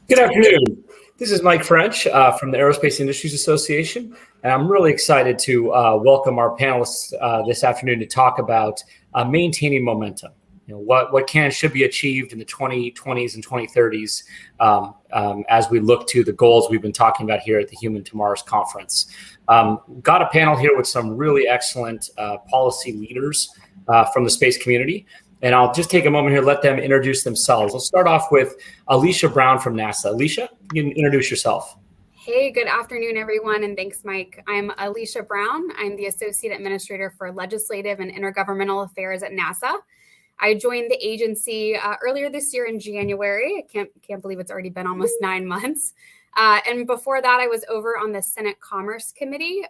Good afternoon. This is Mike French from the Aerospace Industries Association, and I'm really excited to welcome our panelists this afternoon to talk about maintaining momentum. What can and should be achieved in the 2020s and 2030s as we look to the goals we've been talking about here at the Human to Mars Conference. Got a panel here with some really excellent policy leaders from the space community. And I'll just take a moment here, let them introduce themselves. I'll start off with Alicia Brown from NASA. Alicia, you can introduce yourself. Hey, good afternoon, everyone, and thanks, Mike. I'm Alicia Brown. I'm the Associate Administrator for Legislative and Intergovernmental Affairs at NASA. I joined the agency earlier this year in January. I can't believe it's already been almost 9 months. And before that, I was over on the Senate Commerce Committee,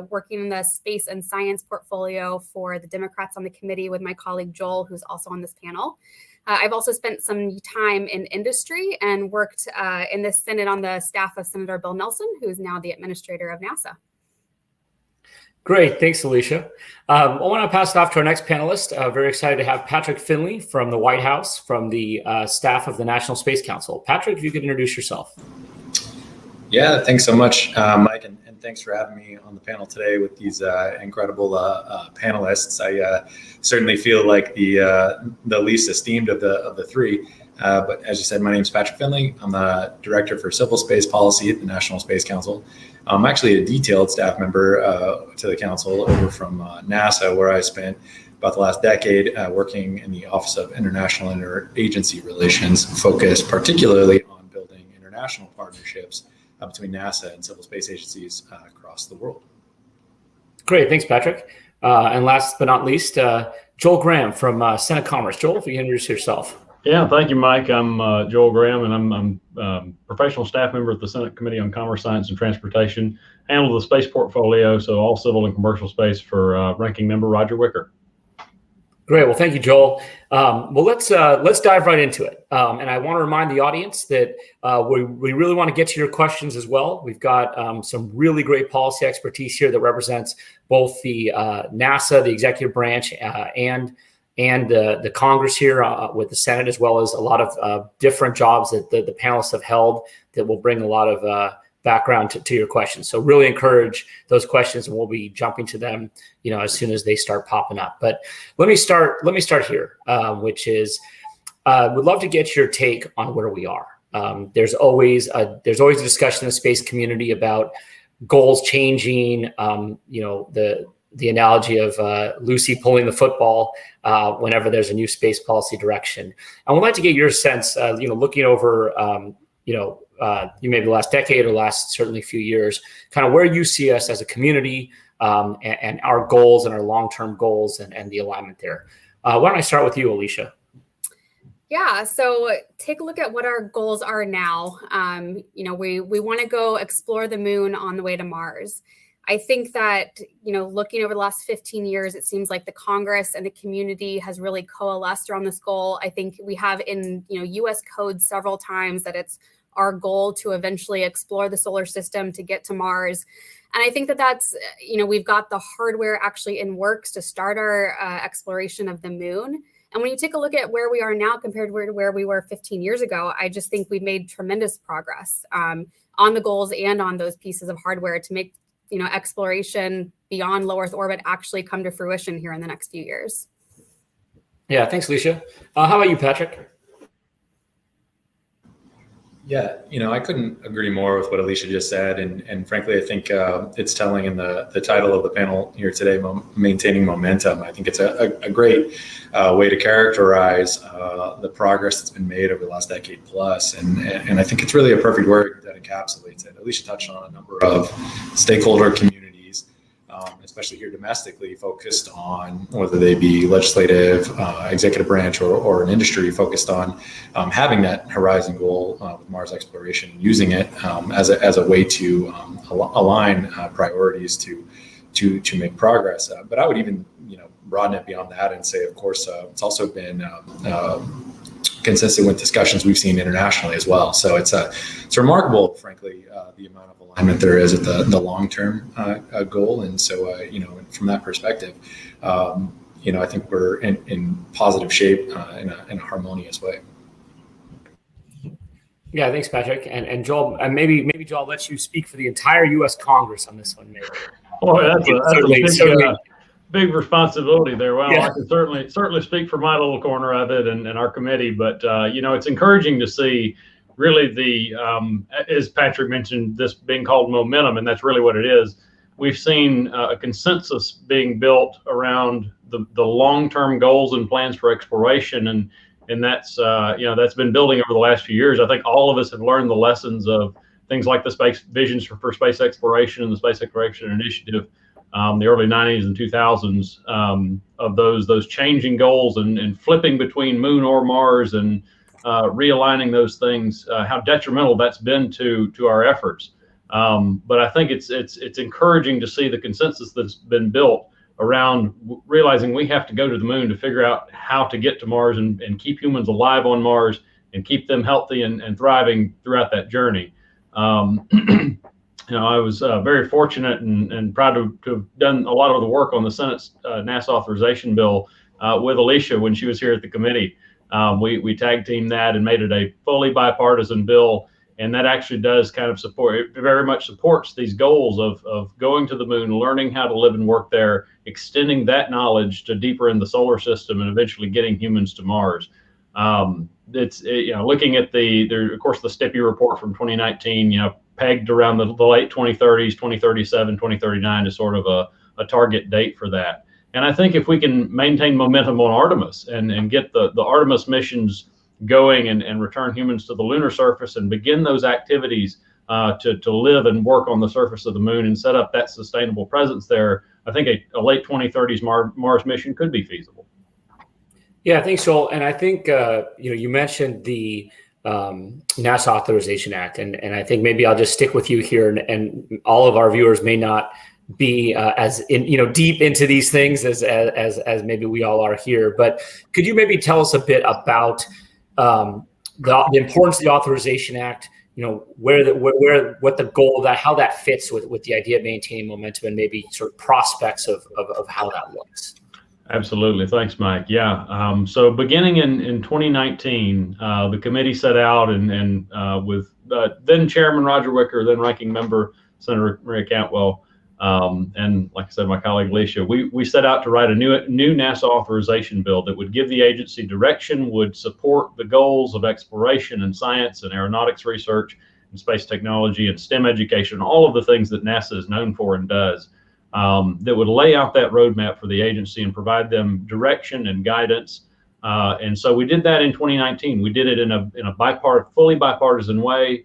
working in the space and science portfolio for the Democrats on the committee with my colleague Joel, who's also on this panel. I've also spent some time in industry and worked in the Senate on the staff of Senator Bill Nelson, who is now the administrator of NASA. Great. Thanks, Alicia. I want to pass it off to our next panelist. Very excited to have Patrick Finley from the White House, from the staff of the National Space Council. Patrick, if you could introduce yourself. Yeah, thanks so much, Mike, and thanks for having me on the panel today with these incredible panelists. I certainly feel like the least esteemed of the three. But as you said, my name is Patrick Finley. I'm the Director for Civil Space Policy at the National Space Council. I'm actually a detailed staff member to the council over from NASA, where I spent about the last decade working in the Office of International Interagency Relations, focused particularly on building international partnerships between NASA and civil space agencies across the world. Great, thanks, Patrick. And last but not least, Joel Graham from Senate Commerce. Joel, if you can introduce yourself. Yeah, thank you, Mike. I'm Joel Graham, and I'm professional staff member at the Senate Committee on Commerce, Science, and Transportation. Handle the space portfolio, so all civil and commercial space for Ranking Member Roger Wicker. Great. Well, thank you, Joel. Well, let's dive right into it. And I want to remind the audience that we really want to get to your questions as well. We've got some really great policy expertise here that represents both the NASA, the executive branch, and the Congress here with the Senate, as well as a lot of different jobs that the panelists have held that will bring a lot of background to your questions. So really encourage those questions, and we'll be jumping to them, as soon as they start popping up. But let me start here, which is, would love to get your take on where we are. There's always a discussion in the space community about goals changing. The analogy of Lucy pulling the football whenever there's a new space policy direction. I would like to get your sense, looking over, maybe the last decade or last certainly few years, kind of where you see us as a community and our goals and our long-term goals and the alignment there. Why don't I start with you, Alicia? Yeah, so take a look at what our goals are now. We want to go explore the moon on the way to Mars. I think that, looking over the last 15 years, it seems like the Congress and the community has really coalesced around this goal. I think we have in, U.S. code several times that it's our goal to eventually explore the solar system to get to Mars. And I think that that's, we've got the hardware actually in works to start our exploration of the moon. And when you take a look at where we are now compared to where we were 15 years ago, I just think we've made tremendous progress on the goals and on those pieces of hardware to make exploration beyond low Earth orbit actually come to fruition here in the next few years. Yeah, thanks, Alicia. How about you, Patrick? Yeah, I couldn't agree more with what Alicia just said. And frankly, I think it's telling in the title of the panel here today, Maintaining Momentum. I think it's a great way to characterize the progress that's been made over the last decade plus. And I think it's really a perfect word that encapsulates it. Alicia touched on a number of stakeholder communities, especially here domestically, focused on whether they be legislative, executive branch, or an industry focused on having that horizon goal with Mars exploration, and using it as a way to align priorities to make progress. But I would even broaden it beyond that and say, of course, it's also been consistent with discussions we've seen internationally as well. So it's remarkable, frankly, the amount of alignment there is at the long-term goal. And so, from that perspective, I think we're in positive shape in a harmonious way. Yeah, thanks, Patrick. And Joel, and maybe Joel, I'll let you speak for the entire U.S. Congress on this one, maybe. Boy, that's a big responsibility there. Well, yeah. I can certainly speak for my little corner of it and our committee, but it's encouraging to see really the, as Patrick mentioned, this being called momentum, and that's really what it is. We've seen a consensus being built around the long-term goals and plans for exploration, and that's that's been building over the last few years. I think all of us have learned the lessons of things like the space visions for space exploration and the Space Exploration Initiative, the early 90s and 2000s, of those changing goals and flipping between Moon or Mars and realigning those things, how detrimental that's been to our efforts. But I think it's encouraging to see the consensus that's been built around realizing we have to go to the moon to figure out how to get to Mars and keep humans alive on Mars and keep them healthy and thriving throughout that journey. I was very fortunate and proud to have done a lot of the work on the Senate's NASA authorization bill with Alicia when she was here at the committee. We tag teamed that and made it a fully bipartisan bill. And that actually does kind of support, it very much supports these goals of going to the moon, learning how to live and work there, extending that knowledge to deeper in the solar system, and eventually getting humans to Mars. Looking at of course, the STEPI report from 2019, pegged around the late 2030s, 2037, 2039 is sort of a target date for that. And I think if we can maintain momentum on Artemis and get the Artemis missions going and return humans to the lunar surface and begin those activities to live and work on the surface of the moon and set up that sustainable presence there, I think a late 2030s Mars mission could be feasible. Yeah, thanks, Joel. And I think you mentioned the NASA Authorization Act, and I think maybe I'll just stick with you here, and all of our viewers may not be as deep into these things as maybe we all are here. But could you maybe tell us a bit about the importance of the Authorization Act? What the goal of that, how that fits with the idea of maintaining momentum, and maybe sort of prospects of how that looks. Absolutely. Thanks, Mike. Yeah. So beginning in 2019, the committee set out and with then Chairman Roger Wicker, then Ranking Member Senator Maria Cantwell, and like I said, my colleague Alicia, we set out to write a new NASA authorization bill that would give the agency direction, would support the goals of exploration and science and aeronautics research and space technology and STEM education, all of the things that NASA is known for and does. That would lay out that roadmap for the agency and provide them direction and guidance. And so we did that in 2019. We did it in a fully bipartisan way.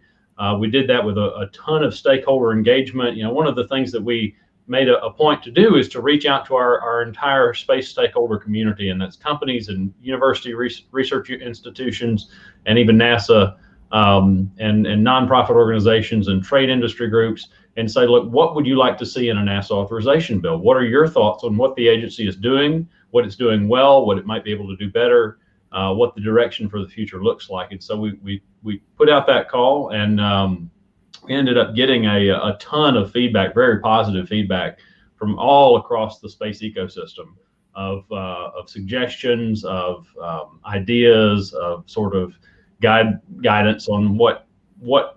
We did that with a ton of stakeholder engagement. One of the things that we made a point to do is to reach out to our entire space stakeholder community, and that's companies and university research institutions, and even NASA, and nonprofit organizations and trade industry groups, and say, look, what would you like to see in a NASA authorization bill? What are your thoughts on what the agency is doing, what it's doing well, what it might be able to do better, what the direction for the future looks like? And so we put out that call, and we ended up getting a ton of feedback, very positive feedback from all across the space ecosystem of suggestions, of ideas, of sort of guidance on what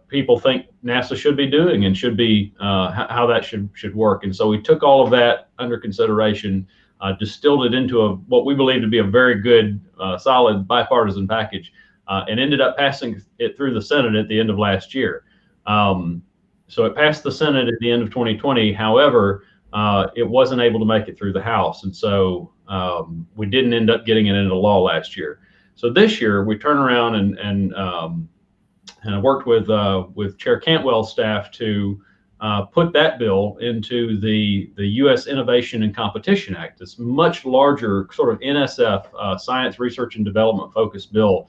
people think NASA should be doing and should be how that should work. And so we took all of that under consideration, distilled it into what we believe to be a very good, solid bipartisan package, and ended up passing it through the Senate at the end of last year. So it passed the Senate at the end of 2020. However, it wasn't able to make it through the House, and so we didn't end up getting it into law last year. So this year we turned around and I worked with Chair Cantwell's staff to put that bill into the U.S. Innovation and Competition Act. This much larger sort of NSF, science, research, and development focused bill.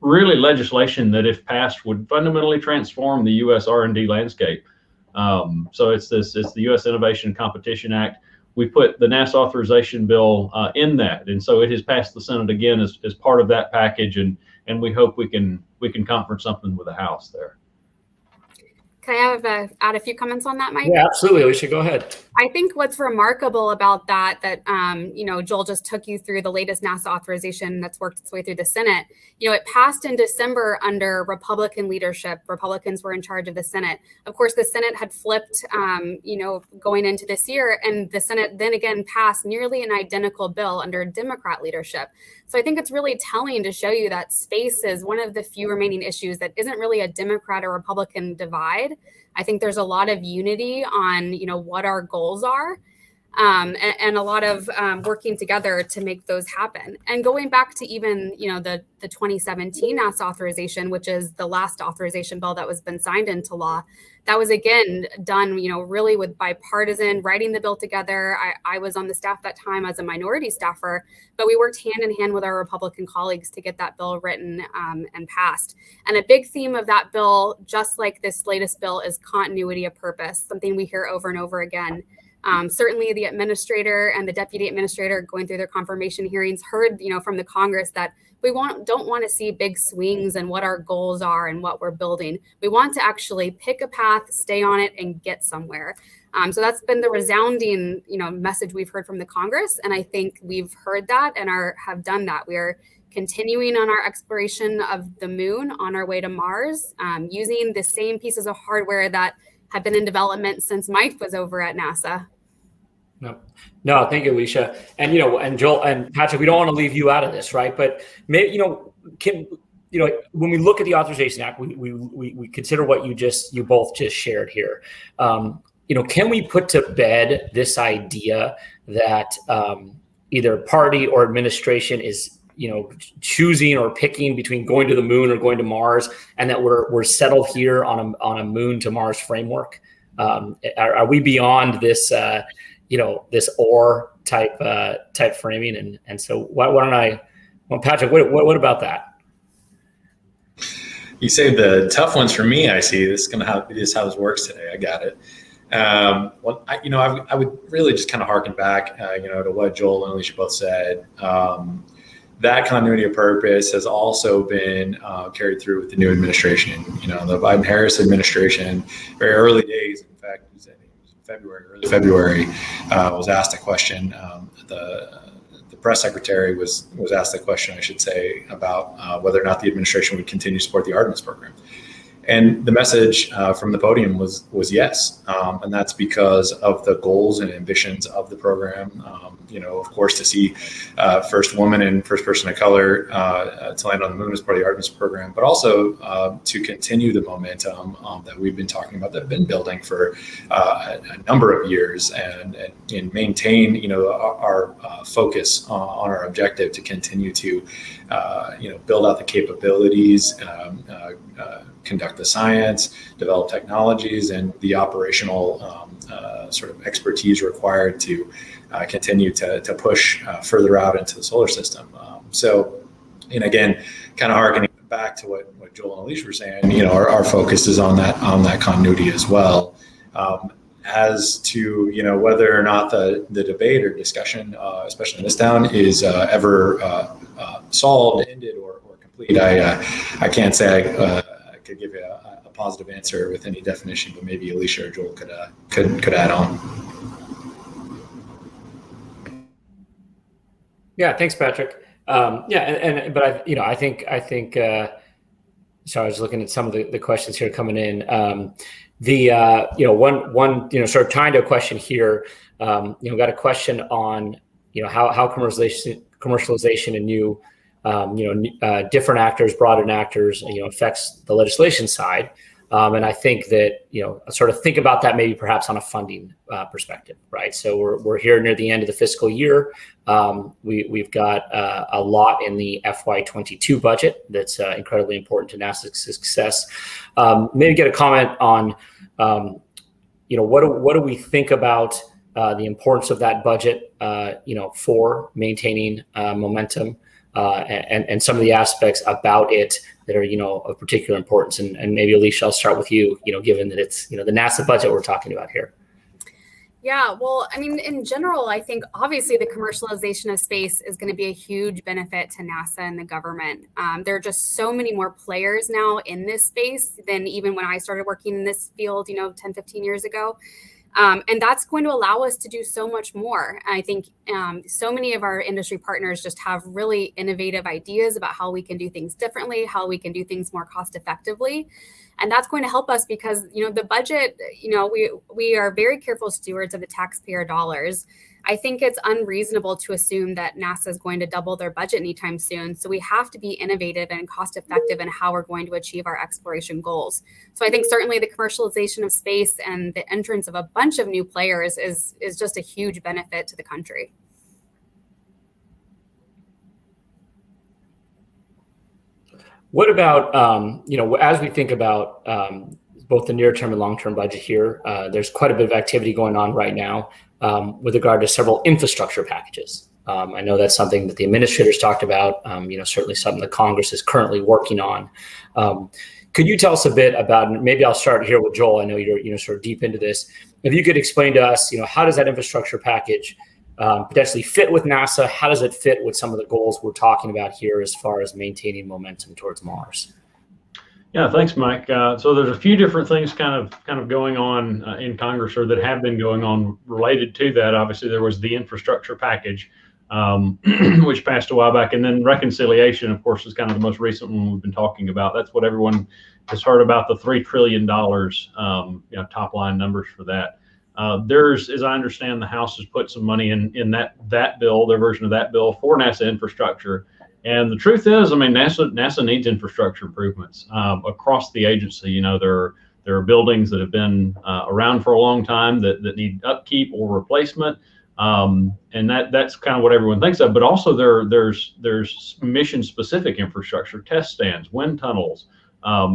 Really legislation that, if passed, would fundamentally transform the U.S. R&D landscape. So it's the U.S. Innovation and Competition Act. We put the NASA authorization bill in that, and so it has passed the Senate again as part of that package, and we hope we can conference something with the House there. Can I add a few comments on that, Mike? Yeah, absolutely. Alicia, go ahead. I think what's remarkable about that, Joel just took you through the latest NASA authorization that's worked its way through the Senate. It passed in December under Republican leadership. Republicans were in charge of the Senate. Of course, the Senate had flipped, going into this year, and the Senate then again passed nearly an identical bill under Democrat leadership. So I think it's really telling to show you that space is one of the few remaining issues that isn't really a Democrat or Republican divide. I think there's a lot of unity on, what our goals are, and a lot of working together to make those happen. And going back to even, the 2017 NASA authorization, which is the last authorization bill that was been signed into law, that was again done, really with bipartisan, writing the bill together. I was on the staff that time as a minority staffer, but we worked hand in hand with our Republican colleagues to get that bill written and passed. And a big theme of that bill, just like this latest bill, is continuity of purpose, something we hear over and over again. Certainly the administrator and the deputy administrator going through their confirmation hearings heard, from the Congress that we don't want to see big swings in what our goals are and what we're building. We want to actually pick a path, stay on it, and get somewhere. So that's been the resounding, message we've heard from the Congress. And I think we've heard that and have done that. We are continuing on our exploration of the moon on our way to Mars, using the same pieces of hardware that have been in development since Mike was over at NASA. No, thank you, Alicia. And, and Joel and Patrick, we don't want to leave you out of this, right? But maybe, when we look at the Authorization Act, we consider what you both just shared here. Can we put to bed this idea that either party or administration is, choosing or picking between going to the moon or going to Mars, and that we're settled here on a moon to Mars framework? Are we beyond this, this or type framing? And so Patrick, what about that? You say the tough ones for me. I see this is how this works today. I got it. I would really just kind of harken back, to what Joel and Alicia both said. That continuity of purpose has also been carried through with the new administration. The Biden-Harris administration, very early days, in fact, it was early February, was asked a question. The press secretary was asked a question, I should say, about whether or not the administration would continue to support the Artemis program. And the message from the podium was yes. And that's because of the goals and ambitions of the program. Of course, to see first woman and first person of color to land on the moon as part of the Artemis program, but also to continue the momentum that we've been talking about, that have been building for a number of years, and maintain, our focus on our objective to continue to, build out the capabilities, conduct the science, develop technologies, and the operational sort of expertise required to continue to push further out into the solar system. And again, kind of harkening back to what Joel and Alicia were saying, our focus is on that continuity as well. As to whether or not the debate or discussion, especially in this town, is ever solved, ended, or complete, I can't say I could give you a positive answer with any definition, but maybe Alicia or Joel could add on. Yeah, thanks, Patrick. But I think. So I was looking at some of the questions here coming in. One sort of tying to a question here. Got a question on how commercialization and new different actors, broadened actors, affects the legislation side. And I think that, sort of think about that maybe perhaps on a funding perspective, right? So we're here near the end of the fiscal year. We've got a lot in the FY22 budget that's incredibly important to NASA's success. Maybe get a comment on, what do we think about the importance of that budget, for maintaining momentum, and some of the aspects about it that are, of particular importance. And maybe Alicia, I'll start with you, given that it's, the NASA budget we're talking about here. Yeah, well, I mean, in general, I think obviously the commercialization of space is going to be a huge benefit to NASA and the government. There are just so many more players now in this space than even when I started working in this field, 10, 15 years ago. And that's going to allow us to do so much more. I think so many of our industry partners just have really innovative ideas about how we can do things differently, how we can do things more cost effectively. And that's going to help us because, the budget, we are very careful stewards of the taxpayer dollars. I think it's unreasonable to assume that NASA is going to double their budget anytime soon. So we have to be innovative and cost effective in how we're going to achieve our exploration goals. So I think certainly the commercialization of space and the entrance of a bunch of new players is just a huge benefit to the country. What about, as we think about both the near-term and long-term budget here, there's quite a bit of activity going on right now with regard to several infrastructure packages. I know that's something that the administrators talked about, certainly something that Congress is currently working on. Could you tell us a bit about, maybe I'll start here with Joel. I know you're sort of deep into this. If you could explain to us, how does that infrastructure package potentially fit with NASA? How does it fit with some of the goals we're talking about here as far as maintaining momentum towards Mars? Yeah, thanks, Mike. So there's a few different things kind of going on in Congress, or that have been going on related to that. Obviously, there was the infrastructure package, which passed a while back, and then reconciliation, of course, is kind of the most recent one we've been talking about. That's what everyone has heard about, the $3 trillion top line numbers for that. There's, as I understand, the House has put some money in that bill, their version of that bill, for NASA infrastructure. And the truth is, I mean, NASA needs infrastructure improvements across the agency. There are buildings that have been around for a long time that need upkeep or replacement, and that's kind of what everyone thinks of. But also there's mission-specific infrastructure, test stands, wind tunnels,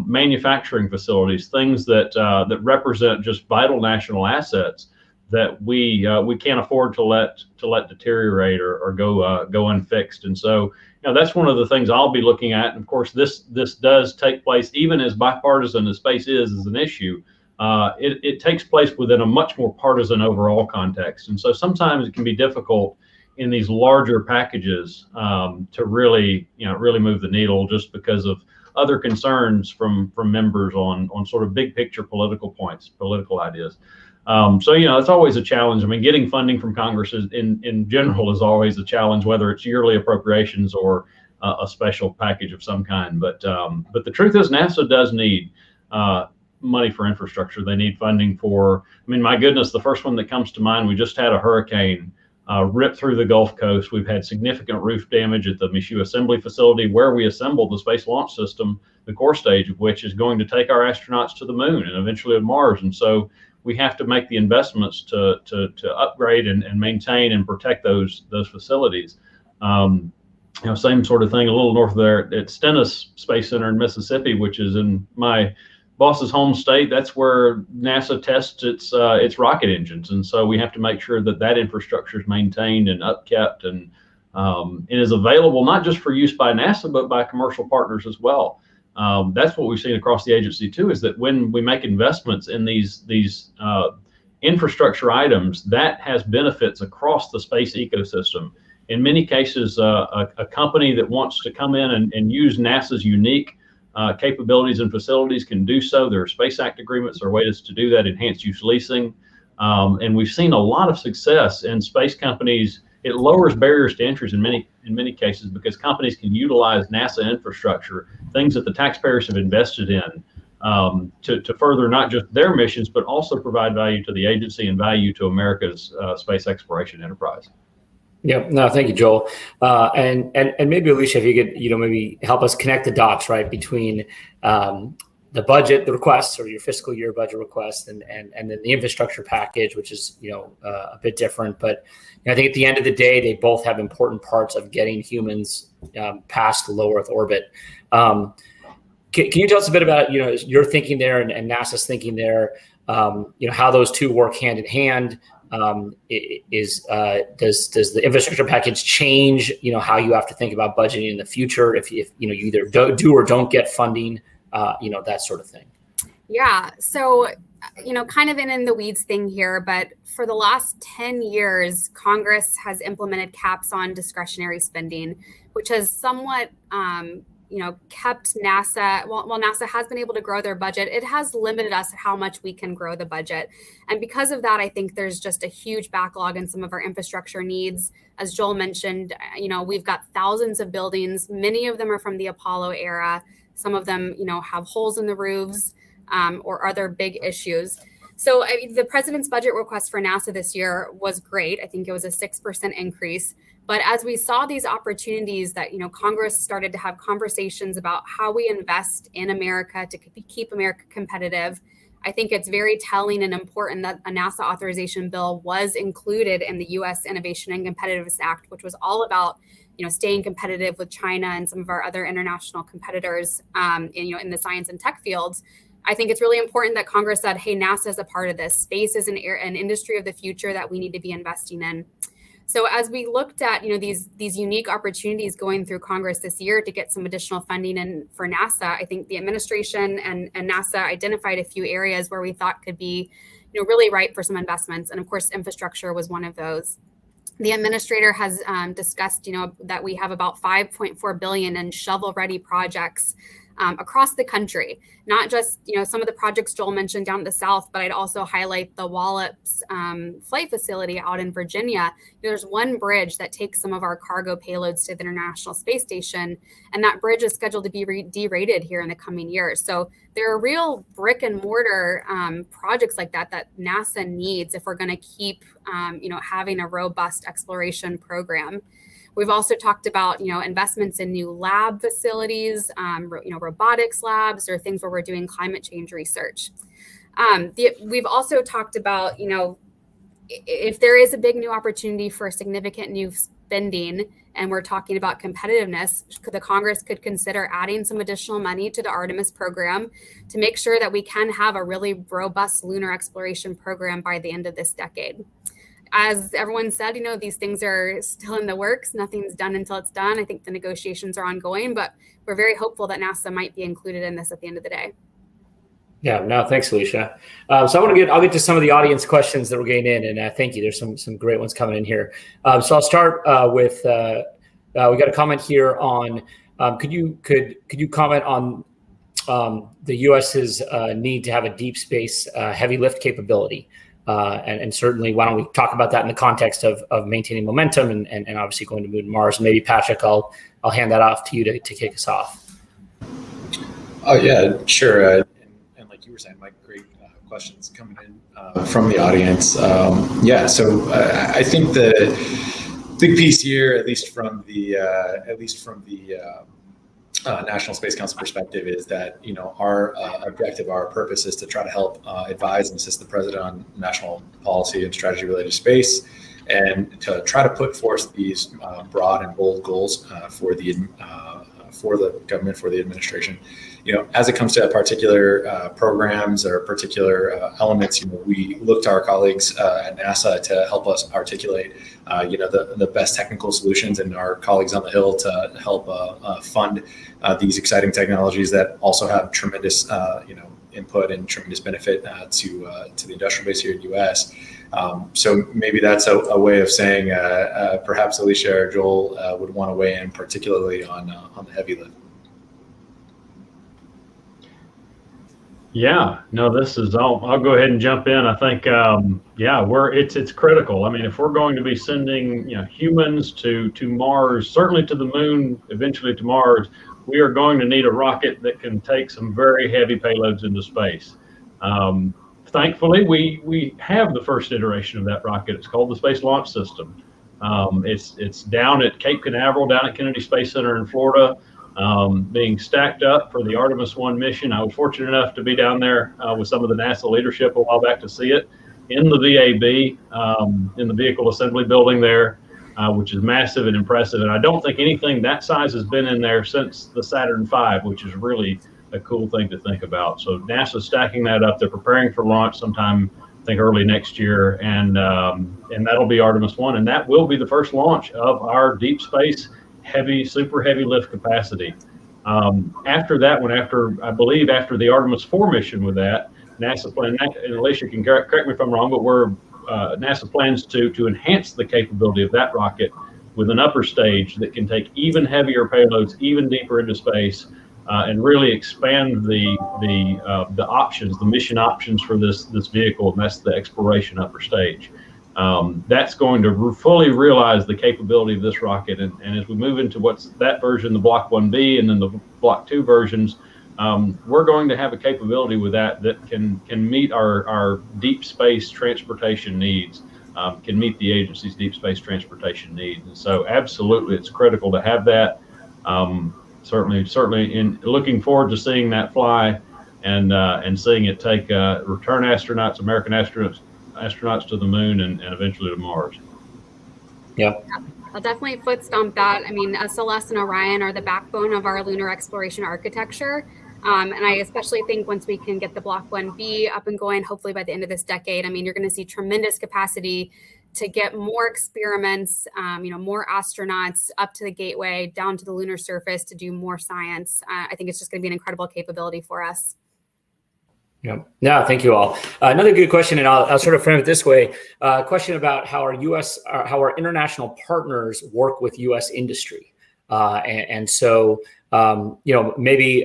manufacturing facilities, things that represent just vital national assets that we can't afford to let deteriorate or go unfixed. And so, that's one of the things I'll be looking at. And of course, this does take place, even as bipartisan as space is an issue. It takes place within a much more partisan overall context. And so sometimes it can be difficult in these larger packages to really move the needle, just because of other concerns from members on sort of big picture political points, political ideas. So, it's always a challenge. I mean, getting funding from Congress in general is always a challenge, whether it's yearly appropriations or a special package of some kind. But the truth is, NASA does need money for infrastructure. They need funding for, I mean, my goodness, the first one that comes to mind, we just had a hurricane rip through the Gulf Coast. We've had significant roof damage at the Michoud Assembly Facility, where we assembled the Space Launch System, the core stage of which is going to take our astronauts to the moon and eventually to Mars. And so we have to make the investments to upgrade and maintain and protect those facilities. Same sort of thing a little north of there at Stennis Space Center in Mississippi, which is in my boss's home state. That's where NASA tests its rocket engines, and so we have to make sure that infrastructure is maintained and upkept and is available not just for use by NASA but by commercial partners as well. That's what we've seen across the agency too, is that when we make investments in these infrastructure items, that has benefits across the space ecosystem. In many cases, a company that wants to come in and use NASA's unique capabilities and facilities can do so. There are Space Act agreements, there are ways to do that, enhanced use leasing. And we've seen a lot of success in space companies. It lowers barriers to entry in many cases, because companies can utilize NASA infrastructure, things that the taxpayers have invested in, to further not just their missions, but also provide value to the agency and value to America's space exploration enterprise. Yeah, no, thank you, Joel. And maybe Alicia, if you could, maybe help us connect the dots, right, between the budget, the requests, or your fiscal year budget requests, and then the infrastructure package, which is, a bit different. But I think at the end of the day, they both have important parts of getting humans past low Earth orbit. Can you tell us a bit about, your thinking there and NASA's thinking there, how those two work hand in hand? Does the infrastructure package change, how you have to think about budgeting in the future if you either do or don't get funding, that sort of thing? Yeah. So kind of in the weeds thing here, but for the last 10 years, Congress has implemented caps on discretionary spending, which has somewhat, kept NASA, while NASA has been able to grow their budget, it has limited us how much we can grow the budget. And because of that, I think there's just a huge backlog in some of our infrastructure needs. As Joel mentioned, we've got thousands of buildings. Many of them are from the Apollo era. Some of them, have holes in the roofs or other big issues. So the president's budget request for NASA this year was great. I think it was a 6% increase. But as we saw these opportunities that, Congress started to have conversations about how we invest in America to keep America competitive, I think it's very telling and important that a NASA authorization bill was included in the U.S. Innovation and Competitiveness Act, which was all about, staying competitive with China and some of our other international competitors, in the science and tech fields. I think it's really important that Congress said, hey, NASA is a part of this. Space is an industry of the future that we need to be investing in. So as we looked at, these unique opportunities going through Congress this year to get some additional funding in for NASA, I think the administration and NASA identified a few areas where we thought could be, really ripe for some investments. And of course, infrastructure was one of those. The administrator has discussed, that we have about $5.4 billion in shovel-ready projects across the country, not just, some of the projects Joel mentioned down in the South, but I'd also highlight the Wallops flight facility out in Virginia. There's one bridge that takes some of our cargo payloads to the International Space Station, and that bridge is scheduled to be derated here in the coming years. So there are real brick and mortar projects like that NASA needs if we're going to keep, having a robust exploration program. We've also talked about, investments in new lab facilities, robotics labs, or things where we're doing climate change research. We've also talked about, if there is a big new opportunity for significant new spending, and we're talking about competitiveness, the Congress could consider adding some additional money to the Artemis program to make sure that we can have a really robust lunar exploration program by the end of this decade. As everyone said, these things are still in the works. Nothing's done until it's done. I think the negotiations are ongoing, but we're very hopeful that NASA might be included in this at the end of the day. Yeah, no, thanks, Alicia. So I'll get to some of the audience questions that we're getting in, and thank you. There's some great ones coming in here. So I'll start with we got a comment here on could you comment on the U.S.'s need to have a deep space heavy lift capability? And certainly, why don't we talk about that in the context of maintaining momentum and obviously going to Moon and Mars. Maybe Patrick, I'll hand that off to you to kick us off. Oh yeah, sure. And like you were saying, Mike, great questions coming in from the audience. So I think the big piece here, at least from the National Space Council perspective, is that our objective, our purpose is to try to help advise and assist the president on national policy and strategy related to space, and to try to put forth these broad and bold goals for the government, for the administration. As it comes to particular programs or particular elements, we look to our colleagues at NASA to help us articulate, the best technical solutions, and our colleagues on the Hill to help fund these exciting technologies that also have tremendous, input and tremendous benefit to the industrial base here in the U.S. So maybe that's a way of saying perhaps Alicia or Joel would want to weigh in particularly on the heavy lift. Yeah, no, I'll go ahead and jump in. I think, it's critical. I mean, if we're going to be sending, humans to Mars, certainly to the Moon, eventually to Mars, we are going to need a rocket that can take some very heavy payloads into space. Thankfully, we have the first iteration of that rocket. It's called the Space Launch System. It's down at Cape Canaveral, down at Kennedy Space Center in Florida, being stacked up for the Artemis 1 mission. I was fortunate enough to be down there with some of the NASA leadership a while back to see it in the VAB, in the vehicle assembly building there, which is massive and impressive. And I don't think anything that size has been in there since the Saturn V, which is really a cool thing to think about. So NASA's stacking that up. They're preparing for launch sometime, I think, early next year, and that'll be Artemis 1, and that will be the first launch of our deep space super heavy lift capacity. After that one, after the Artemis 4 mission with that, NASA plan, and Alicia can correct me if I'm wrong, but NASA plans to enhance the capability of that rocket with an upper stage that can take even heavier payloads, even deeper into space, and really expand the options, the mission options for this vehicle, and that's the exploration upper stage. That's going to fully realize the capability of this rocket, and as we move into what's that version, the Block 1B, and then the Block 2 versions, we're going to have a capability with that can meet our deep space transportation needs, can meet the agency's deep space transportation needs. And so absolutely, it's critical to have that. Certainly in looking forward to seeing that fly and seeing it take return astronauts, American astronauts to the moon and eventually to Mars. Yep. I'll definitely foot stomp that. I mean, SLS and Orion are the backbone of our lunar exploration architecture. And I especially think once we can get the Block 1B up and going, hopefully by the end of this decade, I mean, you're going to see tremendous capacity to get more experiments, more astronauts up to the gateway, down to the lunar surface to do more science. I think it's just going to be an incredible capability for us. Yeah. No, thank you all. Another good question, and I'll sort of frame it this way: question about how our international partners work with U.S. industry, and so maybe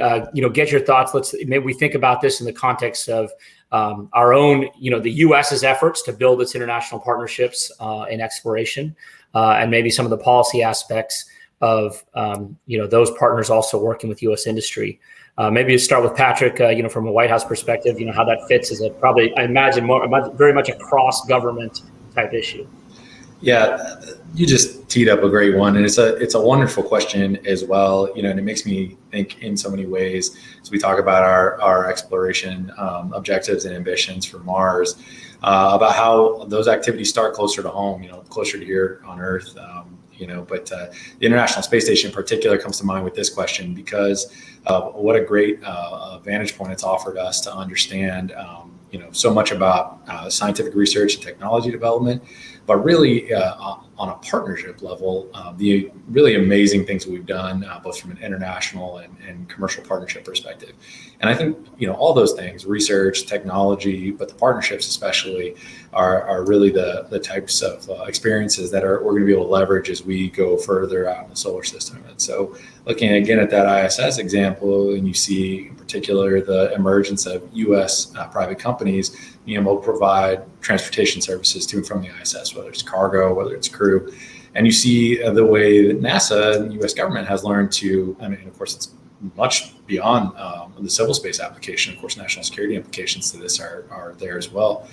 get your thoughts. Maybe we think about this in the context of our own, the U.S.'s efforts to build its international partnerships in exploration, and maybe some of the policy aspects of those partners also working with U.S. industry. Maybe to start with Patrick, from a White House perspective, how that fits is I imagine very much a cross-government type issue. Yeah, you just teed up a great one, and it's a wonderful question as well. And it makes me think in so many ways as we talk about our exploration objectives and ambitions for Mars, about how those activities start closer to home, closer to here on Earth. But the International Space Station in particular comes to mind with this question because of what a great vantage point it's offered us to understand, so much about scientific research and technology development, but really on a partnership level, the really amazing things that we've done, both from an international and commercial partnership perspective. And I think, all those things, research, technology, but the partnerships especially are really the types of experiences that we're going to be able to leverage as we go further out in the solar system. And so looking again at that ISS example, and you see in particular the emergence of U.S. Private companies being able to provide transportation services to and from the ISS, whether it's cargo, whether it's crew. And you see the way that NASA and the U.S. government has learned to, of course, it's much beyond the civil space application. Of course, national security implications to this are there as well.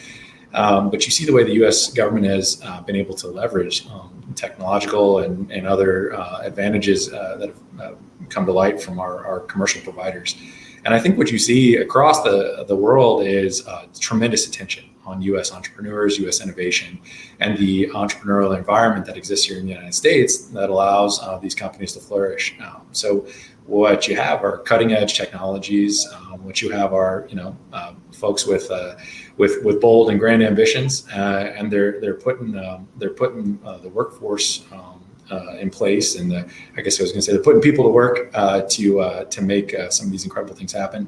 But you see the way the U.S. government has been able to leverage technological and other advantages that have come to light from our commercial providers. And I think what you see across the world is tremendous attention on U.S. entrepreneurs, U.S. innovation, and the entrepreneurial environment that exists here in the United States that allows these companies to flourish. So what you have are cutting edge technologies. What you have are folks with bold and grand ambitions, and they're putting the workforce in place, and I guess I was going to say they're putting people to work to make some of these incredible things happen.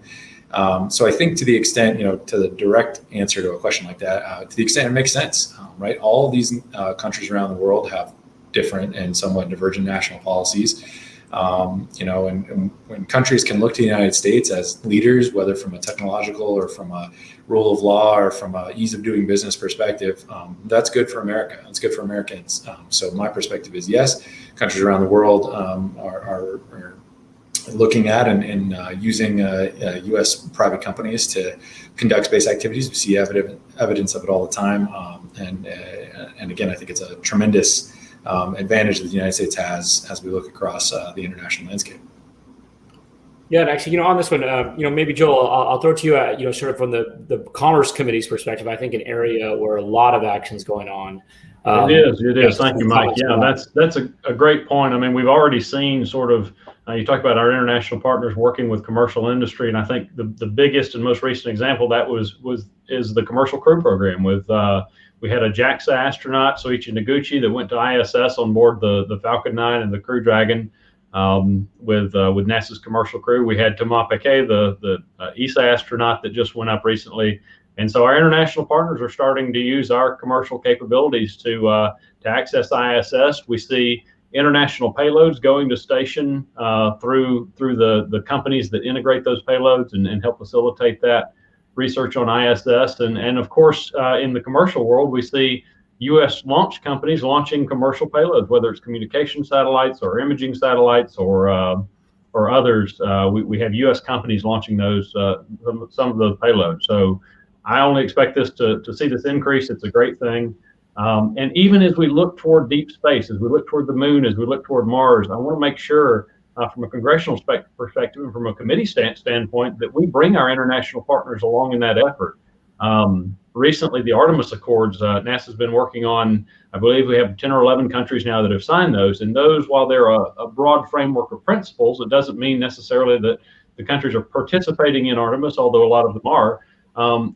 So I think to the extent, to the direct answer to a question like that, to the extent it makes sense, right? All of these countries around the world have different and somewhat divergent national policies. And when countries can look to the United States as leaders, whether from a technological or from a rule of law or from a ease of doing business perspective, that's good for America. It's good for Americans. So my perspective is yes, countries around the world are looking at and using U.S. private companies to conduct space activities. We see evidence of it all the time. And again, I think it's a tremendous advantage that the United States has as we look across the international landscape. Yeah, and actually, on this one, maybe Joel, I'll throw it to you, sort of from the Commerce Committee's perspective. I think an area where a lot of action is going on. It is. Thank you, Mike. Yeah, that's a great point. I mean, we've already seen sort of, you talk about our international partners working with commercial industry, and I think the biggest and most recent example of that is the commercial crew program with. We had a JAXA astronaut, Soichi Noguchi, that went to ISS on board the Falcon 9 and the Crew Dragon. with NASA's commercial crew. We had Thomas Pesquet, the ESA astronaut that just went up recently. And so our international partners are starting to use our commercial capabilities to access ISS. We see international payloads going to station through the companies that integrate those payloads and help facilitate that research on ISS. And of course, in the commercial world, we see U.S. launch companies launching commercial payloads, whether it's communication satellites or imaging satellites or others. We have U.S. companies launching those some of those payloads. So I only expect this to see this increase. It's a great thing. And even as we look toward deep space, as we look toward the moon, as we look toward Mars, I want to make sure from a congressional perspective and from a committee standpoint that we bring our international partners along in that effort. Recently, the Artemis Accords, NASA's been working on, I believe we have 10 or 11 countries now that have signed those. And those, while they're a broad framework of principles, it doesn't mean necessarily that the countries are participating in Artemis, although a lot of them are.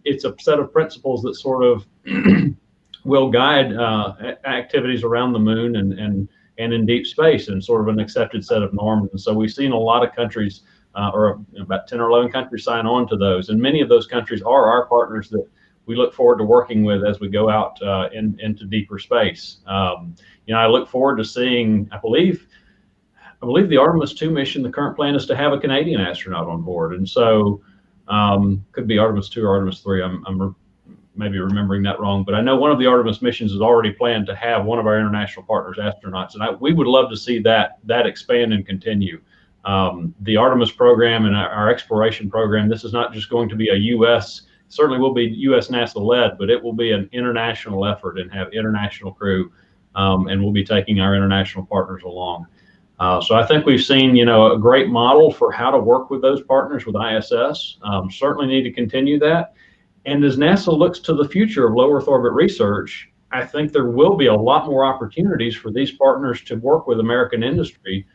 It's a set of principles that sort of will guide activities around the moon and in deep space, and sort of an accepted set of norms. And so we've seen a lot of countries, or about 10 or 11 countries, sign on to those. And many of those countries are our partners that we look forward to working with as we go out into deeper space. I look forward to seeing, I believe the Artemis 2 mission, the current plan is to have a Canadian astronaut on board. And so could be Artemis 2 or Artemis 3. I'm maybe remembering that wrong, but I know one of the Artemis missions is already planned to have one of our international partners astronauts. And we would love to see that expand and continue. The Artemis program and our exploration program, this is not just going to be a U.S., certainly will be U.S. NASA led, but it will be an international effort and have international crew, and we'll be taking our international partners along. So I think we've seen, a great model for how to work with those partners with ISS. Certainly need to continue that. And as NASA looks to the future of low Earth orbit research, I think there will be a lot more opportunities for these partners to work with American industry,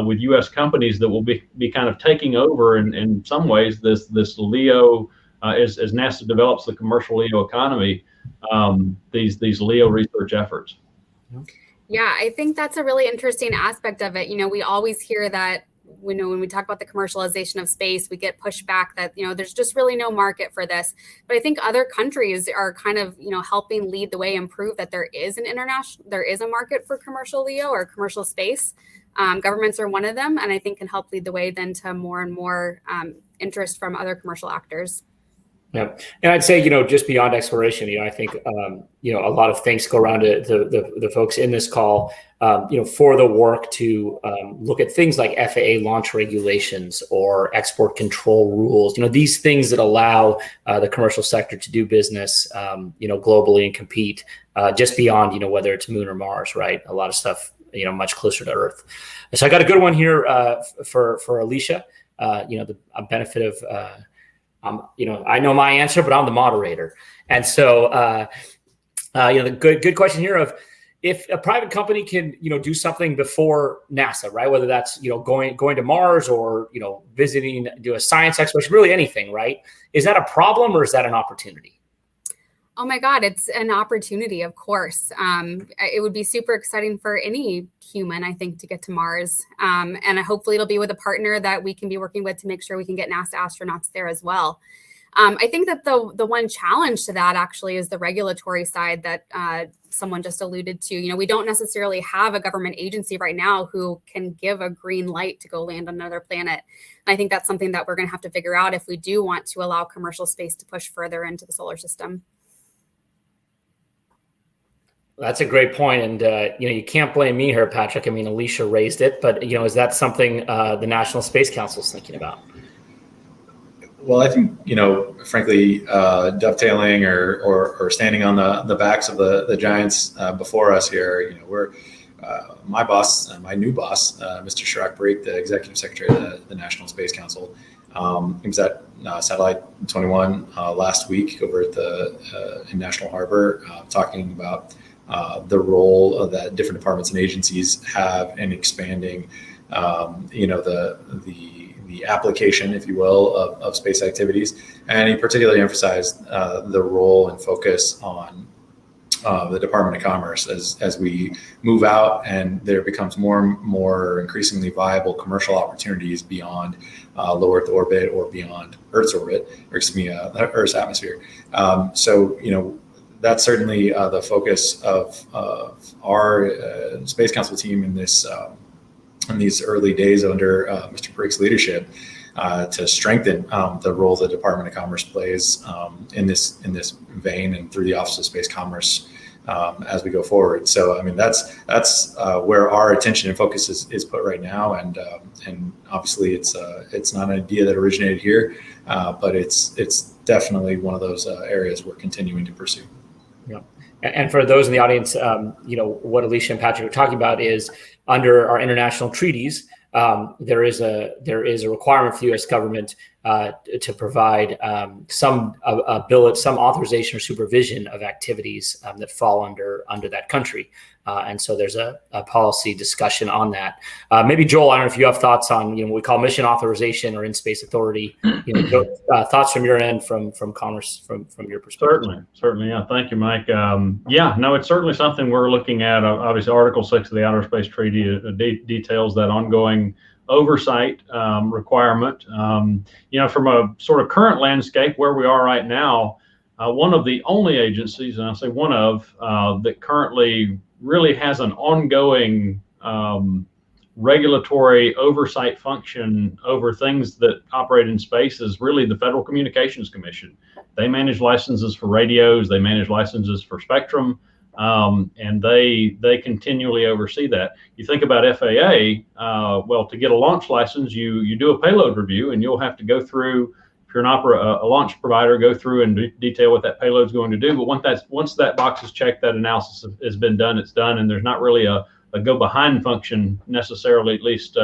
with U.S. companies that will be kind of taking over in some ways this LEO, as NASA develops the commercial LEO economy, these LEO research efforts. Yeah, I think that's a really interesting aspect of it. We always hear that when we talk about the commercialization of space, we get pushback that, there's just really no market for this. But I think other countries are kind of, helping lead the way and prove that there is a market for commercial LEO or commercial space. Governments are one of them, and I think can help lead the way then to more and more interest from other commercial actors. Yeah, and I'd say, just beyond exploration, I think, a lot of thanks go around to the folks in this call, for the work to look at things like FAA launch regulations or export control rules, these things that allow the commercial sector to do business, globally and compete just beyond, whether it's Moon or Mars, right? A lot of stuff, much closer to Earth. So I got a good one here for Alicia, the benefit of, I know my answer, but I'm the moderator. And so, the good question here of if a private company can, do something before NASA, right? Whether that's, going to Mars or, do a science exploration, really anything, right? Is that a problem or is that an opportunity? Oh my God, it's an opportunity, of course. It would be super exciting for any human, I think, to get to Mars. And hopefully it'll be with a partner that we can be working with to make sure we can get NASA astronauts there as well. I think that the one challenge to that actually is the regulatory side that someone just alluded to. We don't necessarily have a government agency right now who can give a green light to go land on another planet. And I think that's something that we're going to have to figure out if we do want to allow commercial space to push further into the solar system. That's a great point. And, you can't blame me here, Patrick. I mean, Alicia raised it, but, is that something the National Space Council is thinking about? Well, I think, frankly, dovetailing or standing on the backs of the giants before us here, we're my boss, my new boss, Mr. Chirac Parikh, the Executive Secretary of the National Space Council. He was at Satellite 21 last week over at in National Harbor, talking about the role that different departments and agencies have in expanding, the application, if you will, of space activities. And he particularly emphasized the role and focus on the Department of Commerce as we move out and there becomes more and more increasingly viable commercial opportunities beyond low Earth orbit or beyond Earth's orbit, or excuse me, Earth's atmosphere. So, that's certainly the focus of our Space Council team in these early days under Mr. Parik's leadership, to strengthen the role the Department of Commerce plays in this vein and through the Office of Space Commerce as we go forward. So, I mean, that's where our attention and focus is put right now, and obviously it's not an idea that originated here, but it's definitely one of those areas we're continuing to pursue. Yeah. And for those in the audience, what Alicia and Patrick are talking about is under our international treaties, there is a requirement for the U.S. government to provide some authorization or supervision of activities that fall under that country, and so there's a policy discussion on that. Maybe Joel, I don't know if you have thoughts on what we call mission authorization or in-space authority. Thoughts from your end, from Commerce, from your perspective. Certainly, yeah. Thank you, Mike. It's certainly something we're looking at. Obviously, Article 6 of the Outer Space Treaty details that ongoing oversight requirement. From a sort of current landscape where we are right now, one of the only agencies, and I say one of, that currently really has an ongoing regulatory oversight function over things that operate in space is really the Federal Communications Commission. They manage licenses for radios, they manage licenses for spectrum, and they continually oversee that. You think about FAA, to get a launch license, you do a payload review, and you'll have to go through, if you're a launch provider, go through and detail what that payload is going to do. But once that box is checked, that analysis has been done, it's done, and there's not really a go behind function necessarily, at least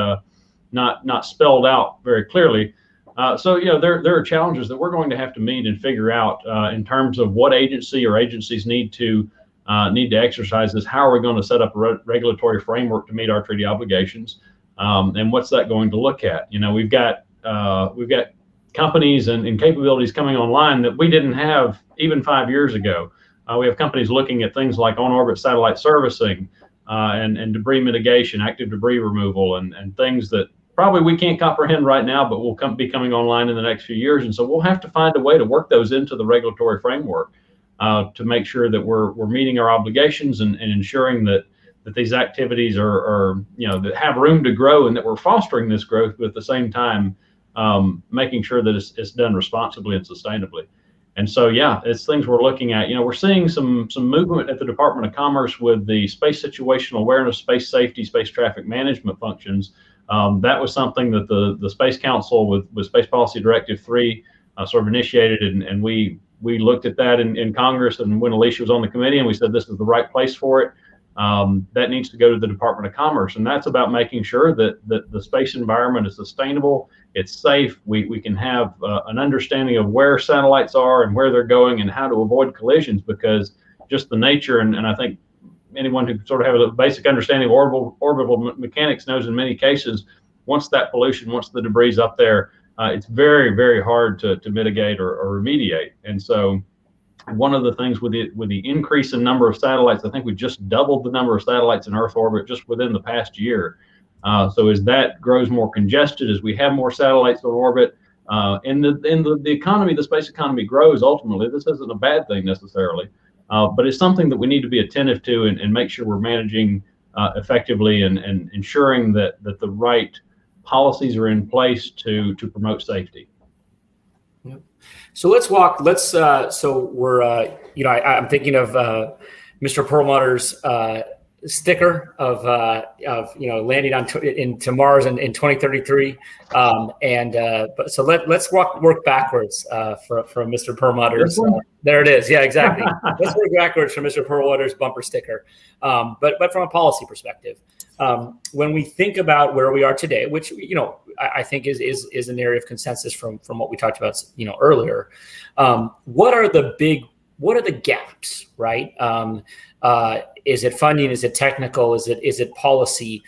not spelled out very clearly. There are challenges that we're going to have to meet and figure out in terms of what agency or agencies need to exercise this. How are we going to set up a regulatory framework to meet our treaty obligations, and what's that going to look at? We've got companies and capabilities coming online that we didn't have even 5 years ago. We have companies looking at things like on-orbit satellite servicing and debris mitigation, active debris removal, and things that probably we can't comprehend right now, but will be coming online in the next few years. And so we'll have to find a way to work those into the regulatory framework to make sure that we're meeting our obligations and ensuring that these activities are that have room to grow, and that we're fostering this growth, but at the same time making sure that it's done responsibly and sustainably. And so, it's things we're looking at. We're seeing some movement at the Department of Commerce with the space situational awareness, space safety, space traffic management functions. That was something that the Space Council with Space Policy Directive 3 sort of initiated, and we looked at that in Congress, and when Alicia was on the committee, and we said this is the right place for it. That needs to go to the Department of Commerce, and that's about making sure that the space environment is sustainable, it's safe, we can have an understanding of where satellites are and where they're going and how to avoid collisions, because just the nature, and I think anyone who sort of has a basic understanding of orbital mechanics knows in many cases, once that pollution, once the debris is up there, it's very, very hard to mitigate or remediate. And so one of the things with the increase in number of satellites, I think we just doubled the number of satellites in Earth orbit just within the past year. So as that grows more congested, as we have more satellites in orbit, and the economy, the space economy grows ultimately, this isn't a bad thing necessarily, but it's something that we need to be attentive to and make sure we're managing effectively and ensuring that the right policies are in place to promote safety. Yep. So I'm thinking of Mr. Perlmutter's sticker of landing into Mars in 2033, so let's work backwards from Mr. Perlmutter's. There it is. Yeah, exactly. Let's work backwards from Mr. Perlmutter's bumper sticker, but from a policy perspective. When we think about where we are today, which I think is an area of consensus from what we talked about earlier, what are the gaps, right? Is it funding? Is it technical? Is it policy?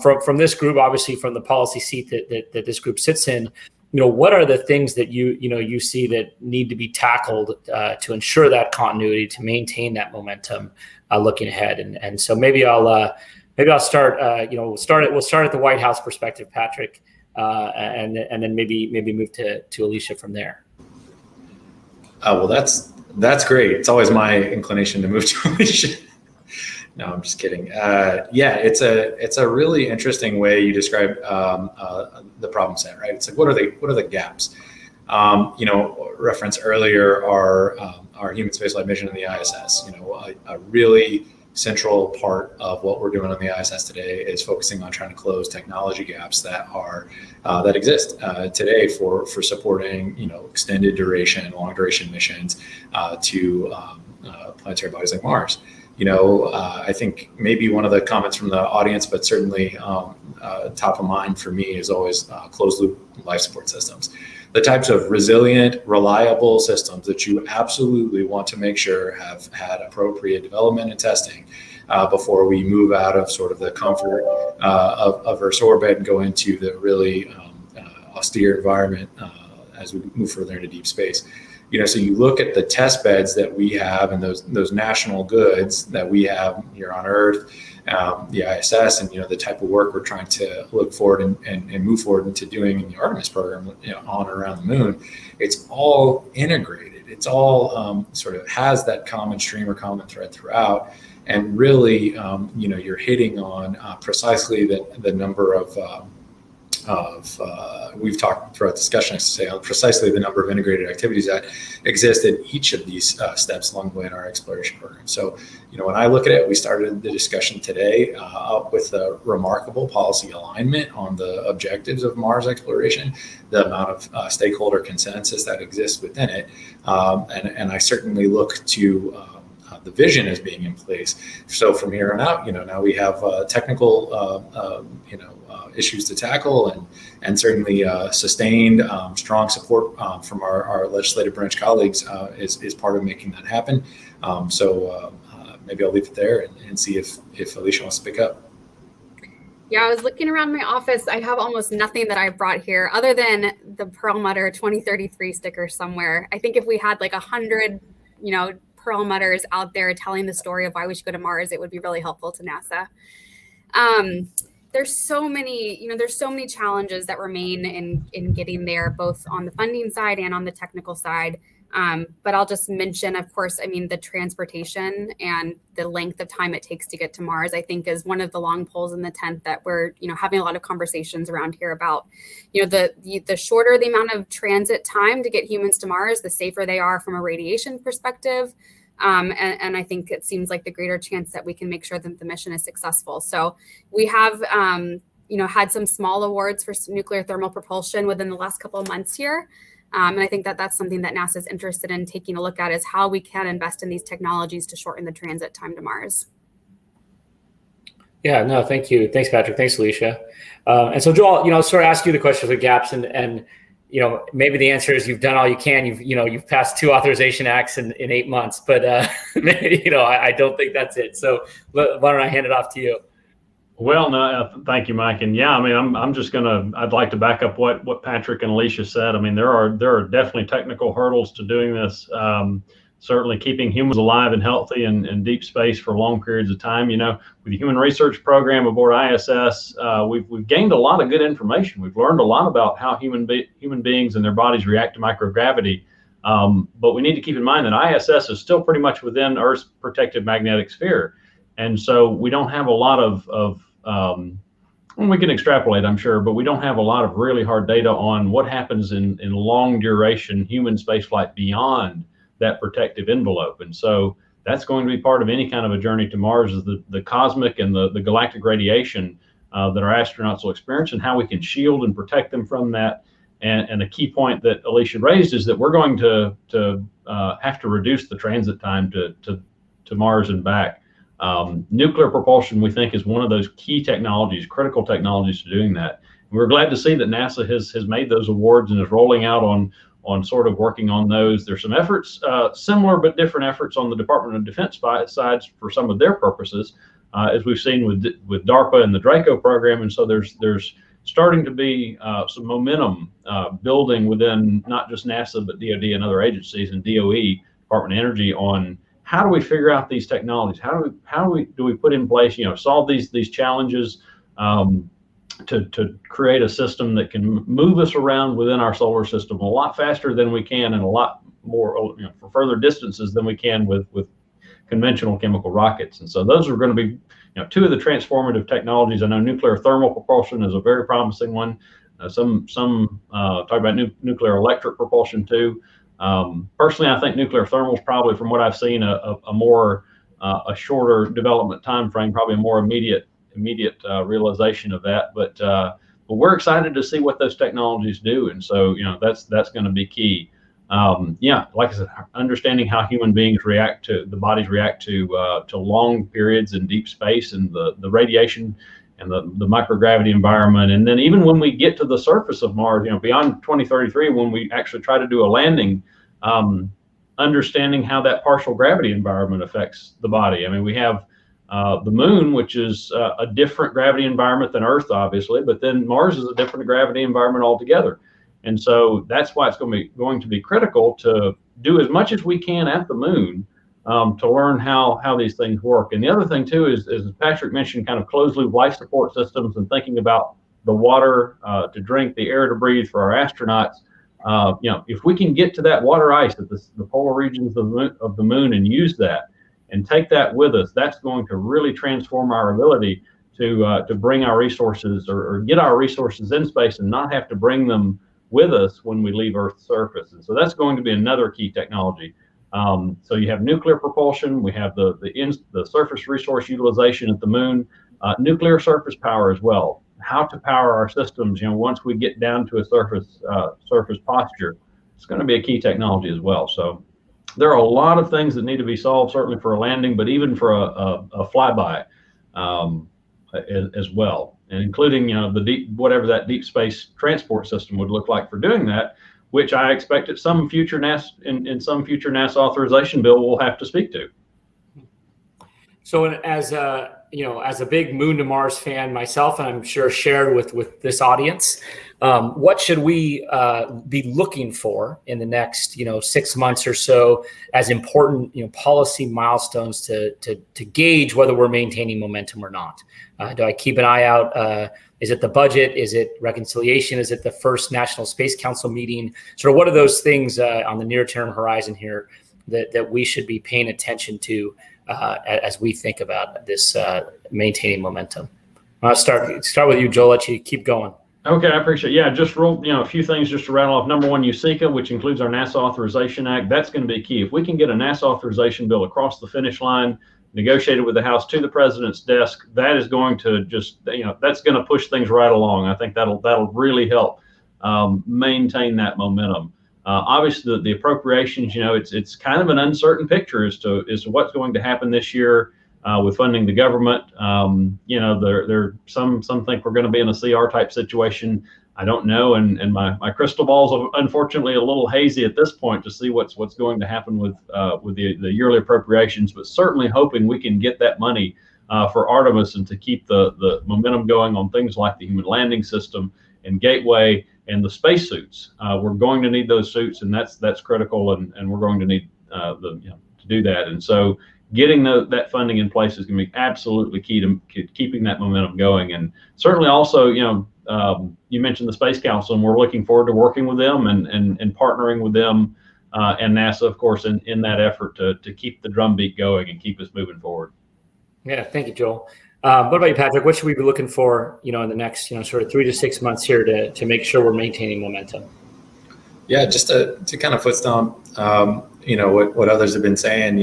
From this group, obviously from the policy seat that this group sits in, what are the things that you see that need to be tackled to ensure that continuity, to maintain that momentum looking ahead? And so maybe I'll start. We'll start at the White House perspective, Patrick, and then maybe move to Alicia from there. Well, that's great. It's always my inclination to move to Alicia. No, I'm just kidding. Yeah, it's a really interesting way you describe the problem set, right? It's like, what are the gaps? Reference earlier our human spaceflight mission in the ISS. A really central part of what we're doing on the ISS today is focusing on trying to close technology gaps that exist today for supporting extended duration, long duration missions to planetary bodies like Mars. I think maybe one of the comments from the audience, but certainly top of mind for me is always closed loop life support systems. The types of resilient, reliable systems that you absolutely want to make sure have had appropriate development and testing before we move out of sort of the comfort of Earth's orbit and go into the really austere environment as we move further into deep space. So you look at the test beds that we have and those national goods that we have here on Earth, the ISS, and the type of work we're trying to look forward and move forward into doing in the Artemis program, on and around the moon. It's all integrated. It's all sort of has that common stream or common thread throughout, and really, you're hitting on precisely the number of we've talked throughout discussion, I should say, precisely the number of integrated activities that exist at each of these steps along the way in our exploration program. So, when I look at it, we started the discussion today with a remarkable policy alignment on the objectives of Mars exploration, the amount of stakeholder consensus that exists within it, and I certainly look to the vision as being in place. So from here on out, now we have technical, issues to tackle, and certainly sustained strong support from our legislative branch colleagues is part of making that happen. So maybe I'll leave it there and see if Alicia wants to pick up. Yeah, I was looking around my office. I have almost nothing that I brought here other than the Perlmutter 2033 sticker somewhere. I think if we had like 100, Perlmutters out there telling the story of why we should go to Mars, it would be really helpful to NASA. There's so many challenges that remain in getting there, both on the funding side and on the technical side. But I'll just mention, of course, the transportation and the length of time it takes to get to Mars, I think, is one of the long poles in the tent that we're, having a lot of conversations around here about. The shorter the amount of transit time to get humans to Mars, the safer they are from a radiation perspective. And I think it seems like the greater chance that we can make sure that the mission is successful. So we have, had some small awards for nuclear thermal propulsion within the last couple of months here. And I think that that's something that NASA is interested in taking a look at, is how we can invest in these technologies to shorten the transit time to Mars. Yeah, no, thank you. Thanks, Patrick. Thanks, Alicia. And so, Joel, sort of ask you the question of the gaps, and maybe the answer is you've done all you can. You've passed 2 authorization acts in 8 months, but maybe, I don't think that's it. So why don't I hand it off to you? Well, no, thank you, Mike. And yeah, I'd like to back up what Patrick and Alicia said. There are definitely technical hurdles to doing this. Certainly keeping humans alive and healthy in deep space for long periods of time. With the Human Research Program aboard ISS, we've gained a lot of good information. We've learned a lot about how human beings and their bodies react to microgravity. But we need to keep in mind that ISS is still pretty much within Earth's protective magnetic sphere. And so we don't have a lot of we can extrapolate, I'm sure, but we don't have a lot of really hard data on what happens in long duration human spaceflight beyond that protective envelope. And so that's going to be part of any kind of a journey to Mars, is the cosmic and the galactic radiation that our astronauts will experience, and how we can shield and protect them from that. And a key point that Alicia raised is that we're going to have to reduce the transit time to Mars and back. Nuclear propulsion, we think, is one of those key technologies, critical technologies to doing that. And we're glad to see that NASA has made those awards and is rolling out on sort of working on those. There's some efforts, similar but different efforts on the Department of Defense sides for some of their purposes, as we've seen with DARPA and the Draco program. And so there's starting to be some momentum building within not just NASA, but DoD and other agencies and DOE, Department of Energy, on how do we figure out these technologies? How do we put in place, solve these challenges to create a system that can move us around within our solar system a lot faster than we can, and a lot more, for further distances than we can with conventional chemical rockets. And so those are going to be, two of the transformative technologies. I know nuclear thermal propulsion is a very promising one. Some talk about nuclear electric propulsion too. Personally, I think nuclear thermal is probably, from what I've seen, a shorter development time frame, probably a more immediate realization of that. But we're excited to see what those technologies do, and so that's going to be key. Like I said, understanding how human beings the bodies react to long periods in deep space, and the radiation and the microgravity environment. And then even when we get to the surface of Mars, beyond 2033, when we actually try to do a landing, understanding how that partial gravity environment affects the body. I mean, we have the moon, which is a different gravity environment than Earth, obviously, but then Mars is a different gravity environment altogether. And so that's why it's going to be critical to do as much as we can at the moon to learn how these things work. And the other thing too is, as Patrick mentioned, kind of closed loop life support systems, and thinking about the water to drink, the air to breathe for our astronauts. If we can get to that water ice at the polar regions of the moon and use that and take that with us, that's going to really transform our ability to bring our resources or get our resources in space and not have to bring them with us when we leave Earth's surface. And so that's going to be another key technology. So you have nuclear propulsion, we have the surface resource utilization at the moon, nuclear surface power as well. How to power our systems, once we get down to a surface posture, it's going to be a key technology as well. So there are a lot of things that need to be solved, certainly for a landing, but even for a flyby as well, and including whatever that deep space transport system would look like for doing that, which I expect at some future in some future NASA authorization bill we'll have to speak to. So as a big Moon to Mars fan myself, and I'm sure shared with this audience, what should we be looking for in the next 6 months or so as important policy milestones to gauge whether we're maintaining momentum or not? Do I keep an eye out? Is it the budget? Is it reconciliation? Is it the first National Space Council meeting? Sort of what are those things on the near-term horizon here that we should be paying attention to as we think about this maintaining momentum? I'll start with you, Joel. Let you keep going. Okay, I appreciate it. Yeah, just a few things just to rattle off. Number one, USICA, which includes our NASA Authorization Act. That's going to be key. If we can get a NASA authorization bill across the finish line, negotiated with the House to the president's desk, that is going to that's going to push things right along. I think that'll really help maintain that momentum. Obviously, the appropriations, it's kind of an uncertain picture as to what's going to happen this year with funding the government. Some think we're going to be in a CR type situation. I don't know, and my crystal ball's unfortunately a little hazy at this point to see what's going to happen with the yearly appropriations. But certainly hoping we can get that money for Artemis and to keep the momentum going on things like the human landing system and Gateway and the spacesuits. We're going to need those suits, and that's critical, and we're going to need to do that. And so getting that funding in place is going to be absolutely key to keeping that momentum going. And certainly also, you mentioned the Space Council, and we're looking forward to working with them and partnering with them and NASA, of course, in that effort to keep the drumbeat going and keep us moving forward. Yeah, thank you, Joel. What about you, Patrick? What should we be looking for, in the next, sort of 3 to 6 months here to make sure we're maintaining momentum? Yeah, just to kind of foot stomp, what others have been saying,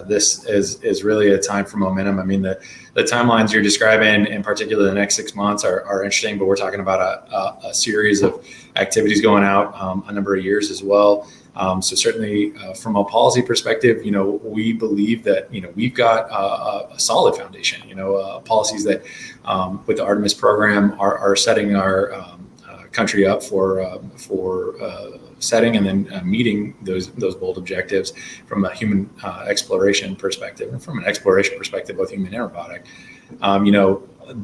this is really a time for momentum. I mean, the timelines you're describing, in particular the next 6 months, are interesting, but we're talking about a series of activities going out a number of years as well. So certainly from a policy perspective, we believe that, we've got a solid foundation, policies that with the Artemis program are setting our country up for setting and then meeting those bold objectives from a human exploration perspective, and from an exploration perspective, both human and robotic.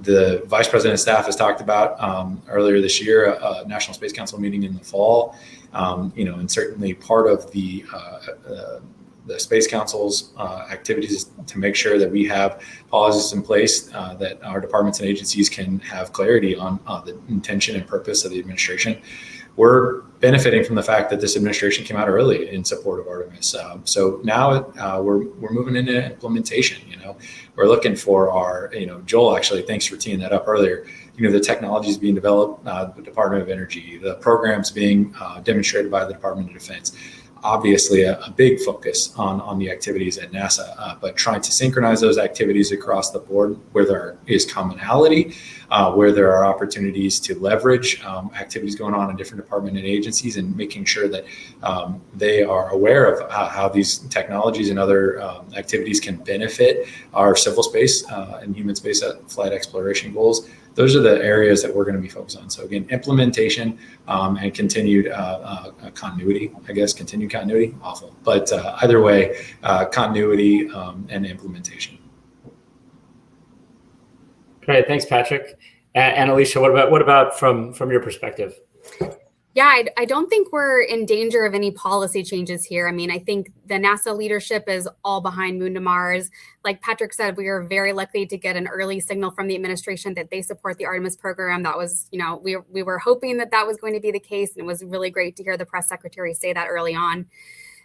the Vice President's staff has talked about earlier this year, a National Space Council meeting in the fall, and certainly part of the Space Council's activities is to make sure that we have policies in place that our departments and agencies can have clarity on the intention and purpose of the administration. We're benefiting from the fact that this administration came out early in support of Artemis. So now we're moving into implementation. We're looking for our, Joel, actually, thanks for teeing that up earlier. The technologies being developed, the Department of Energy, the programs being demonstrated by the Department of Defense. Obviously, a big focus on the activities at NASA, but trying to synchronize those activities across the board where there is commonality, where there are opportunities to leverage activities going on in different departments and agencies, and making sure that they are aware of how these technologies and other activities can benefit our civil space and human space flight exploration goals. Those are the areas that we're going to be focused on. So again, implementation and continued continuity, continued continuity, awful. But either way, continuity and implementation. Great, thanks, Patrick. And Alicia, what about from your perspective? Yeah, I don't think we're in danger of any policy changes here. I mean, I think the NASA leadership is all behind Moon to Mars. Like Patrick said, we are very likely to get an early signal from the administration that they support the Artemis program. That was, we were hoping that was going to be the case, and it was really great to hear the press secretary say that early on.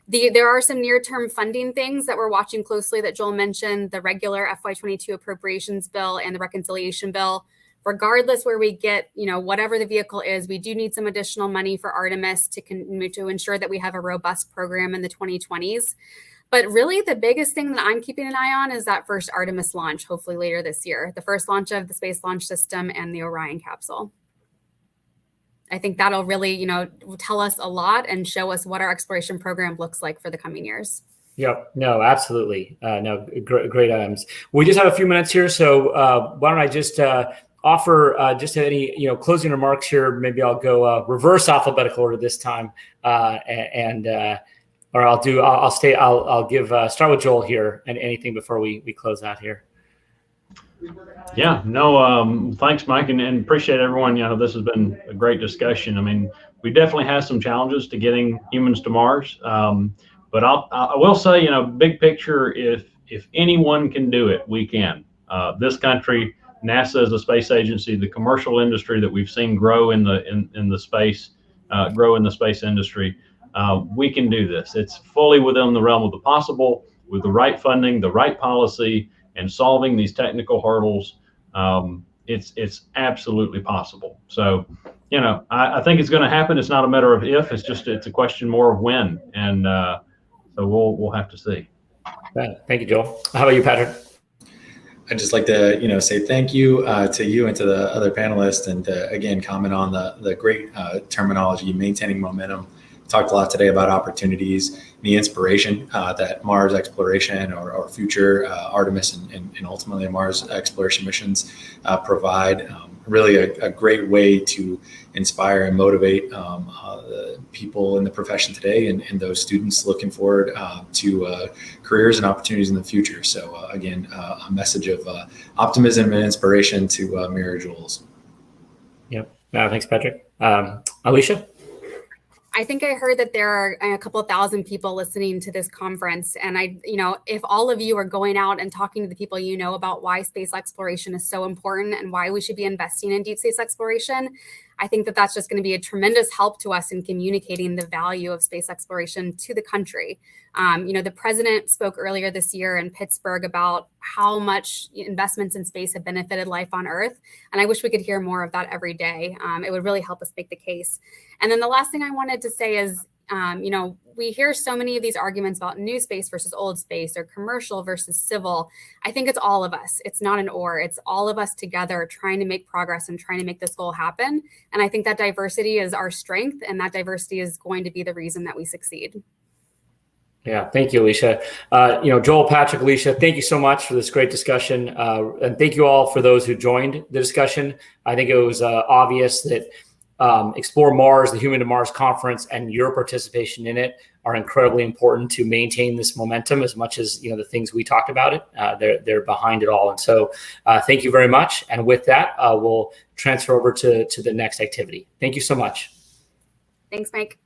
There are some near-term funding things that we're watching closely that Joel mentioned, the regular FY22 appropriations bill and the reconciliation bill. Regardless where we get, whatever the vehicle is, we do need some additional money for Artemis to ensure that we have a robust program in the 2020s. But really, the biggest thing that I'm keeping an eye on is that first Artemis launch, hopefully later this year, the first launch of the Space Launch System and the Orion capsule. I think that'll really, tell us a lot and show us what our exploration program looks like for the coming years. Yep. No, absolutely. Great items. We just have a few minutes here, so why don't I just offer just any closing remarks here. Maybe I'll go reverse alphabetical order this time, or I'll give start with Joel here, and anything before we close out here. Yeah, no, thanks, Mike, and appreciate everyone. This has been a great discussion. I mean, we definitely have some challenges to getting humans to Mars, but I will say, big picture, if anyone can do it, we can. This country, NASA is a space agency, the commercial industry that we've seen grow in the space industry. We can do this. It's fully within the realm of the possible with the right funding, the right policy, and solving these technical hurdles. It's absolutely possible. So, I think it's going to happen. It's not a matter of if, it's a question more of when. And so we'll have to see. Thank you, Joel. How about you, Patrick? I'd just like to, say thank you to you and to the other panelists, and again, comment on the great terminology, maintaining momentum. Talked a lot today about opportunities, the inspiration that Mars exploration or future Artemis and ultimately Mars exploration missions provide. Really a great way to inspire and motivate the people in the profession today and those students looking forward to careers and opportunities in the future. So again, a message of optimism and inspiration to mirror Joel's. Yep. Thanks, Patrick. Alicia? I think I heard that there are a couple of thousand people listening to this conference. And if all of you are going out and talking to the people about why space exploration is so important and why we should be investing in deep space exploration, I think that that's just going to be a tremendous help to us in communicating the value of space exploration to the country. The president spoke earlier this year in Pittsburgh about how much investments in space have benefited life on Earth. And I wish we could hear more of that every day. It would really help us make the case. And then the last thing I wanted to say is, we hear so many of these arguments about new space versus old space or commercial versus civil. I think it's all of us. It's not an or, it's all of us together trying to make progress and trying to make this goal happen. And I think that diversity is our strength, and that diversity is going to be the reason that we succeed. Yeah, thank you, Alicia. Joel, Patrick, Alicia, thank you so much for this great discussion. And thank you all for those who joined the discussion. I think it was obvious that Explore Mars, the Human to Mars Conference, and your participation in it are incredibly important to maintain this momentum as much as the things we talked about it. They're behind it all. And so thank you very much. And with that, we'll transfer over to the next activity. Thank you so much. Thanks, Mike.